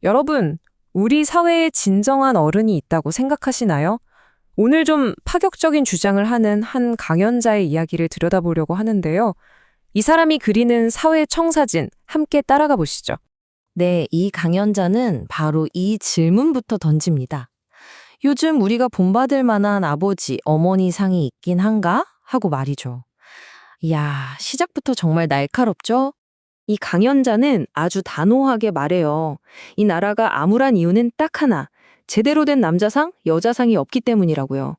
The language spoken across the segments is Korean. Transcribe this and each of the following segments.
여러분, 우리 사회에 진정한 어른이 있다고 생각하시나요? 오늘 좀 파격적인 주장을 하는 한 강연자의 이야기를 들여다보려고 하는데요. 이 사람이 그리는 사회 청사진 함께 따라가 보시죠. 네, 이 강연자는 바로 이 질문부터 던집니다. 요즘 우리가 본받을 만한 아버지, 어머니 상이 있긴 한가? 하고 말이죠. 이야, 시작부터 정말 날카롭죠? 이 강연자는 아주 단호하게 말해요. 이 나라가 암울한 이유는 딱 하나. 제대로 된 남자상, 여자상이 없기 때문이라고요.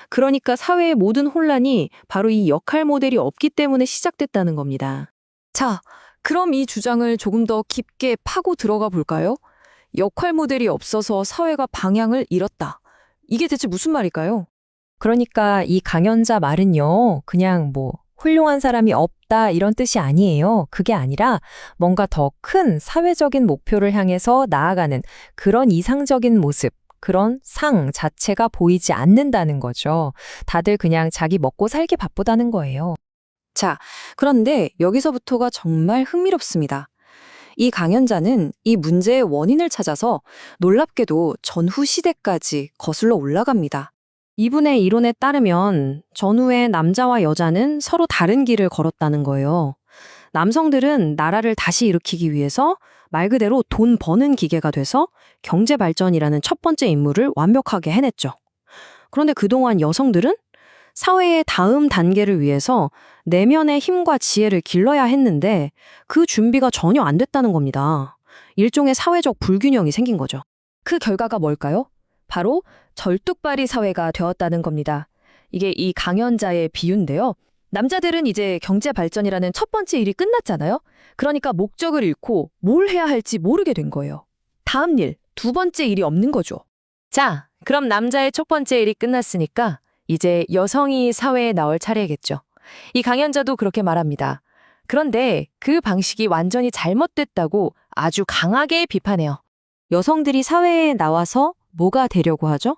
그러니까 사회의 모든 혼란이 바로 이 역할 모델이 없기 때문에 시작됐다는 겁니다. 자, 그럼 이 주장을 조금 더 깊게 파고 들어가 볼까요? 역할 모델이 없어서 사회가 방향을 잃었다. 이게 대체 무슨 말일까요? 그러니까 이 강연자 말은요, 그냥 훌륭한 사람이 없다 이런 뜻이 아니에요. 그게 아니라 뭔가 더 큰 사회적인 목표를 향해서 나아가는 그런 이상적인 모습, 그런 상 자체가 보이지 않는다는 거죠. 다들 그냥 자기 먹고 살기 바쁘다는 거예요. 자, 그런데 여기서부터가 정말 흥미롭습니다. 이 강연자는 이 문제의 원인을 찾아서 놀랍게도 전후 시대까지 거슬러 올라갑니다. 이분의 이론에 따르면 전후에 남자와 여자는 서로 다른 길을 걸었다는 거예요. 남성들은 나라를 다시 일으키기 위해서 말 그대로 돈 버는 기계가 돼서 경제 발전이라는 첫 번째 임무를 완벽하게 해냈죠. 그런데 그동안 여성들은 사회의 다음 단계를 위해서 내면의 힘과 지혜를 길러야 했는데 그 준비가 전혀 안 됐다는 겁니다. 일종의 사회적 불균형이 생긴 거죠. 그 결과가 뭘까요? 바로 절뚝발이 사회가 되었다는 겁니다. 이게 이 강연자의 비유인데요. 남자들은 이제 경제 발전이라는 첫 번째 일이 끝났잖아요. 그러니까 목적을 잃고 뭘 해야 할지 모르게 된 거예요. 다음 일, 두 번째 일이 없는 거죠. 자, 그럼 남자의 첫 번째 일이 끝났으니까 이제 여성이 사회에 나올 차례겠죠. 이 강연자도 그렇게 말합니다. 그런데 그 방식이 완전히 잘못됐다고 아주 강하게 비판해요. 여성들이 사회에 나와서 뭐가 되려고 하죠?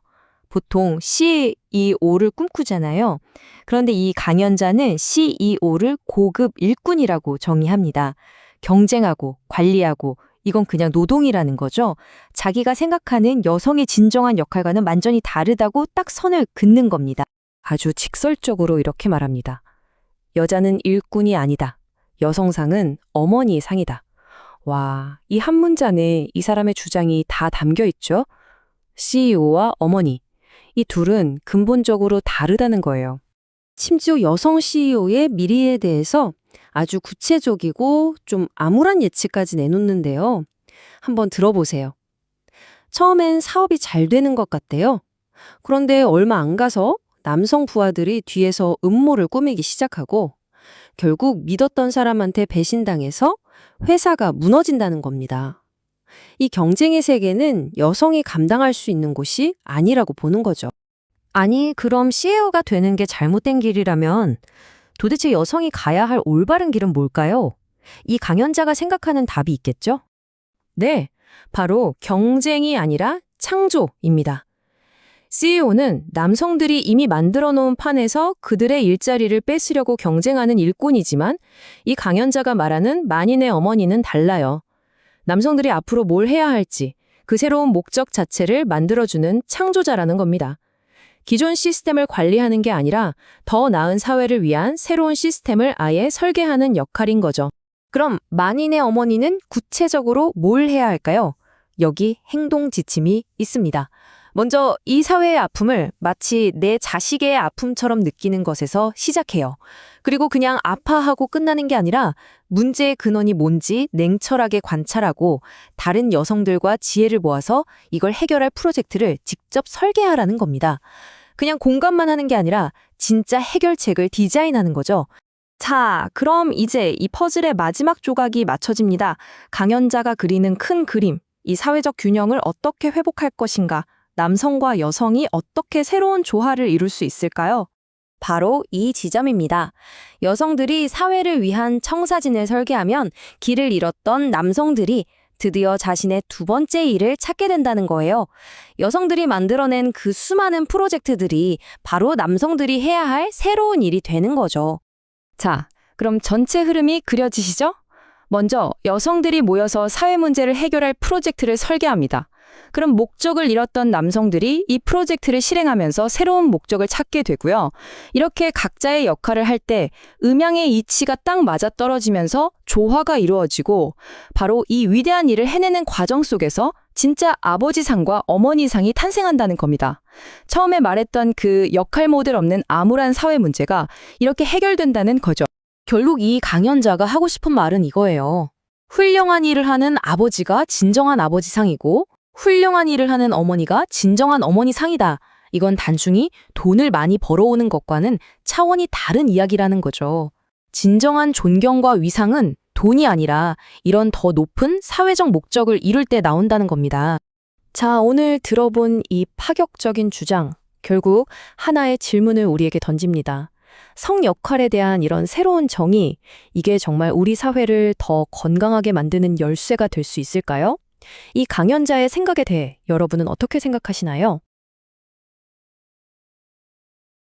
보통 CEO를 꿈꾸잖아요. 그런데 이 강연자는 CEO를 고급 일꾼이라고 정의합니다. 경쟁하고 관리하고 이건 그냥 노동이라는 거죠. 자기가 생각하는 여성의 진정한 역할과는 완전히 다르다고 딱 선을 긋는 겁니다. 아주 직설적으로 이렇게 말합니다. 여자는 일꾼이 아니다. 여성상은 어머니 상이다. 와, 이 한 문장에 이 사람의 주장이 다 담겨 있죠? CEO와 어머니. 이 둘은 근본적으로 다르다는 거예요. 심지어 여성 CEO의 미래에 대해서 아주 구체적이고 좀 암울한 예측까지 내놓는데요. 한번 들어보세요. 처음엔 사업이 잘 되는 것 같대요. 그런데 얼마 안 가서 남성 부하들이 뒤에서 음모를 꾸미기 시작하고 결국 믿었던 사람한테 배신당해서 회사가 무너진다는 겁니다. 이 경쟁의 세계는 여성이 감당할 수 있는 곳이 아니라고 보는 거죠. 아니, 그럼 CEO가 되는 게 잘못된 길이라면 도대체 여성이 가야 할 올바른 길은 뭘까요? 이 강연자가 생각하는 답이 있겠죠? 네, 바로 경쟁이 아니라 창조입니다. CEO는 남성들이 이미 만들어 놓은 판에서 그들의 일자리를 뺏으려고 경쟁하는 일꾼이지만 이 강연자가 말하는 만인의 어머니는 달라요. 남성들이 앞으로 뭘 해야 할지 그 새로운 목적 자체를 만들어주는 창조자라는 겁니다. 기존 시스템을 관리하는 게 아니라 더 나은 사회를 위한 새로운 시스템을 아예 설계하는 역할인 거죠. 그럼 만인의 어머니는 구체적으로 뭘 해야 할까요? 여기 행동 지침이 있습니다. 먼저 이 사회의 아픔을 마치 내 자식의 아픔처럼 느끼는 것에서 시작해요. 그리고 그냥 아파하고 끝나는 게 아니라 문제의 근원이 뭔지 냉철하게 관찰하고 다른 여성들과 지혜를 모아서 이걸 해결할 프로젝트를 직접 설계하라는 겁니다. 그냥 공감만 하는 게 아니라 진짜 해결책을 디자인하는 거죠. 자, 그럼 이제 이 퍼즐의 마지막 조각이 맞춰집니다. 강연자가 그리는 큰 그림, 이 사회적 균형을 어떻게 회복할 것인가? 남성과 여성이 어떻게 새로운 조화를 이룰 수 있을까요? 바로 이 지점입니다. 여성들이 사회를 위한 청사진을 설계하면 길을 잃었던 남성들이 드디어 자신의 두 번째 일을 찾게 된다는 거예요. 여성들이 만들어낸 그 수많은 프로젝트들이 바로 남성들이 해야 할 새로운 일이 되는 거죠. 자, 그럼 전체 흐름이 그려지시죠? 먼저 여성들이 모여서 사회 문제를 해결할 프로젝트를 설계합니다. 그럼 목적을 잃었던 남성들이 이 프로젝트를 실행하면서 새로운 목적을 찾게 되고요. 이렇게 각자의 역할을 할 때 음양의 이치가 딱 맞아떨어지면서 조화가 이루어지고 바로 이 위대한 일을 해내는 과정 속에서 진짜 아버지상과 어머니상이 탄생한다는 겁니다. 처음에 말했던 그 역할 모델 없는 암울한 사회 문제가 이렇게 해결된다는 거죠. 결국 이 강연자가 하고 싶은 말은 이거예요. 훌륭한 일을 하는 아버지가 진정한 아버지상이고 훌륭한 일을 하는 어머니가 진정한 어머니상이다. 이건 단순히 돈을 많이 벌어오는 것과는 차원이 다른 이야기라는 거죠. 진정한 존경과 위상은 돈이 아니라 이런 더 높은 사회적 목적을 이룰 때 나온다는 겁니다. 자, 오늘 들어본 이 파격적인 주장, 결국 하나의 질문을 우리에게 던집니다. 성 역할에 대한 이런 새로운 정의, 이게 정말 우리 사회를 더 건강하게 만드는 열쇠가 될 수 있을까요? 이 강연자의 생각에 대해 여러분은 어떻게 생각하시나요?